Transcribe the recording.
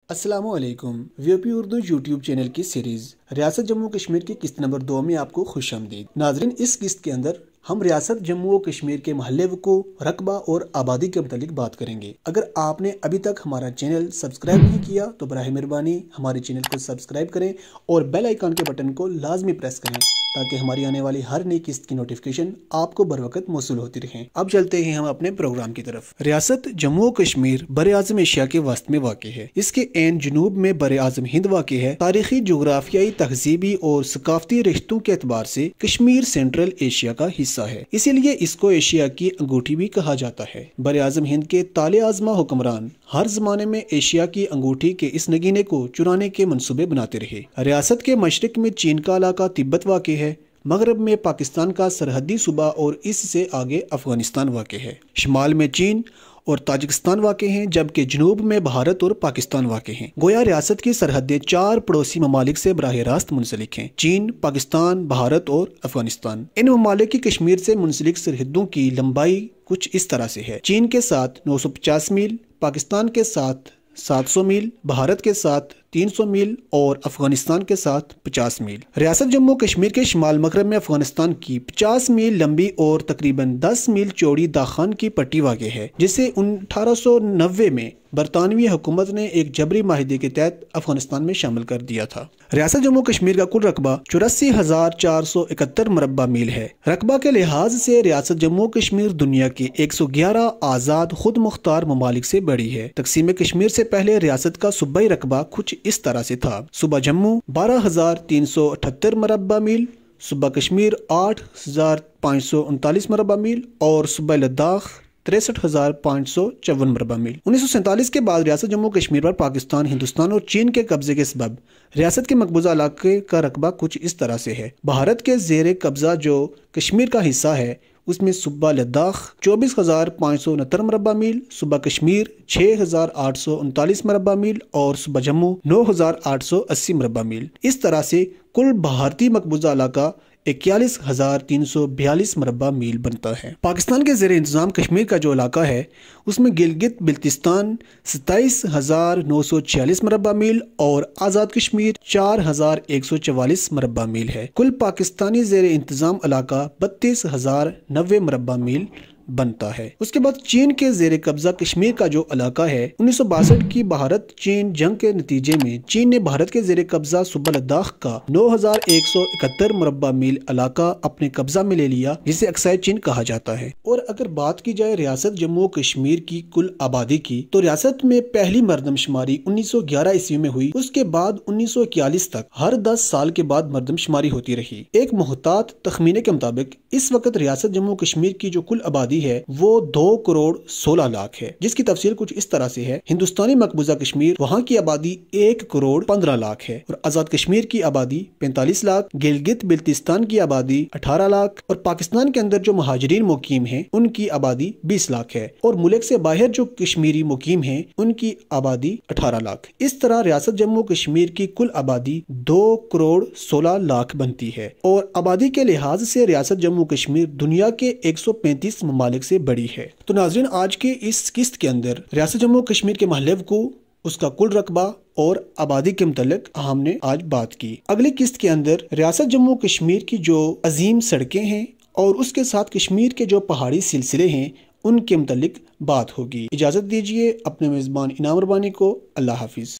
السلام علیکم۔ وی او پی Urdu YouTube channel کی سیریز ریاست جموں کشمیر کی قسط نمبر 2 میں آپ کو خوش آمدید۔ ناظرین، اس قسط کے اندر ہم ریاست جموں و کشمیر کے محلے وقوع، رقبہ اور آبادی کے متعلق بات کریں گے۔ اگر آپ نے ابھی تک ہمارا چینل سبسکرائب نہیں کیا تو براہ مہربانی ہمارے چینل کو سبسکرائب کریں اور بیل آئیکن کے بٹن کو لازمی پریس کریں تاکہ ہماری آنے والی ہر نئی قسط کی نوٹیفیکیشن آپ کو بروقت موصول ہوتی رہیں۔ اب چلتے ہیں ہم اپنے پروگرام کی طرف۔ ریاست جموں و کشمیر براعظم ایشیا کے وسط میں واقع ہے۔ اس کے عین جنوب میں براعظم ہند واقع ہے۔ تاریخی، جغرافیائی، تہذیبی اور ثقافتی رشتوں کے اعتبار سے کشمیر سینٹرل ایشیا کا حصہ ہے، اسی لیے اس کو ایشیا کی انگوٹھی بھی کہا جاتا ہے۔ براعظم ہند کے طال ازمہ حکمران ہر زمانے میں ایشیا کی انگوٹھی کے اس نگینے کو چرانے کے منصوبے بناتے رہے۔ ریاست کے مشرق میں چین کا علاقہ تبت واقع ہے، مغرب میں پاکستان کا سرحدی صوبہ اور اس سے آگے افغانستان واقع ہے، شمال میں چین اور تاجکستان واقع ہیں، جبکہ جنوب میں بھارت اور پاکستان واقع ہیں۔ گویا ریاست کی سرحدیں 4 پڑوسی ممالک سے براہ راست منسلک ہیں: چین، پاکستان، بھارت اور افغانستان۔ ان ممالک کی کشمیر سے منسلک سرحدوں کی لمبائی کچھ اس طرح سے ہے: چین کے ساتھ 950 میل، پاکستان کے ساتھ 700 میل، بھارت کے ساتھ 300 میل اور افغانستان کے ساتھ 50 میل۔ ریاست جموں کشمیر کے شمال مغرب میں افغانستان کی 50 میل لمبی اور تقریباً 10 میل چوڑی داخان کی پٹی واقع ہے، جسے 1890 میں برطانوی حکومت نے ایک جبری معاہدے کے تحت افغانستان میں شامل کر دیا تھا۔ ریاست جموں کشمیر کا کل رقبہ 84,471 مربع میل ہے۔ رقبہ کے لحاظ سے ریاست جموں کشمیر دنیا کے 111 آزاد خود مختار ممالک سے بڑی ہے۔ تقسیم کشمیر سے پہلے ریاست کا صوبائی رقبہ کچھ اس طرح سے تھا: صوبہ جموں 12,378 مربع میل، صوبہ کشمیر 8,539 مربع میل اور صوبہ لداخ 63,554 مربع میل۔ 1947 کے بعد ریاست جموں کشمیر پر پاکستان، ہندوستان اور چین کے قبضے کے سبب ریاست کے مقبوضہ علاقے کا رقبہ کچھ اس طرح سے ہے: بھارت کے زیر قبضہ جو کشمیر کا حصہ ہے اس میں صوبہ لداخ 24,569 مربع میل، صوبہ کشمیر 6,839 مربع میل اور صوبہ جموں 9,880 مربع میل۔ اس طرح سے کل بھارتی مقبوضہ علاقہ 41,342 مربع میل بنتا ہے۔ پاکستان کے زیر انتظام کشمیر کا جو علاقہ ہے اس میں گلگت بلتستان 27,946 مربع میل اور آزاد کشمیر 4,144 مربع میل ہے۔ کل پاکستانی زیر انتظام علاقہ 32,090 مربع میل بنتا ہے۔ اس کے بعد چین کے زیر قبضہ کشمیر کا جو علاقہ ہے 1962 کی بھارت چین جنگ کے نتیجے میں چین نے بھارت کے زیر قبضہ صوبہ لداخ کا 9,171 مربع میل علاقہ اپنے قبضہ میں لے لیا، جسے اقساط چین کہا جاتا ہے۔ اور اگر بات کی جائے ریاست جموں کشمیر کی کل آبادی کی تو ریاست میں پہلی مردم شماری 1911 عیسوی میں ہوئی۔ اس کے بعد 1941 تک ہر 10 سال کے بعد مردم شماری ہوتی رہی۔ ایک محتاط تخمینے کے مطابق اس وقت ریاست جموں کشمیر کی جو کل آبادی ہے وہ 2,16,00,000 ہے، جس کی تفصیل کچھ اس طرح سے ہے: ہندوستانی مقبوضہ کشمیر، وہاں کی آبادی 1,15,00,000 ہے اور آزاد کشمیر کی آبادی 45 لاکھ، گلگت بلتستان کی آبادی 18 لاکھ اور پاکستان کے اندر جو مہاجرین مقیم ہیں ان کی آبادی 20 لاکھ ہے اور ملک سے باہر جو کشمیری مقیم ہیں ان کی آبادی 18 لاکھ۔ اس طرح ریاست جموں کشمیر کی کل آبادی 2,16,00,000 بنتی ہے اور آبادی کے لحاظ سے ریاست جموں کشمیر دنیا کے 135 ممالک سے بڑی ہے۔ تو ناظرین، آج کے اس قسط کے اندر ریاست جموں کشمیر کے محلے وقوع، اس کا کل رقبہ اور آبادی کے متعلق ہم نے آج بات کی۔ اگلی قسط کے اندر ریاست جموں کشمیر کی جو عظیم سڑکیں ہیں اور اس کے ساتھ کشمیر کے جو پہاڑی سلسلے ہیں ان کے متعلق بات ہوگی۔ اجازت دیجیے اپنے میزبان انعام ربانی کو۔ اللہ حافظ۔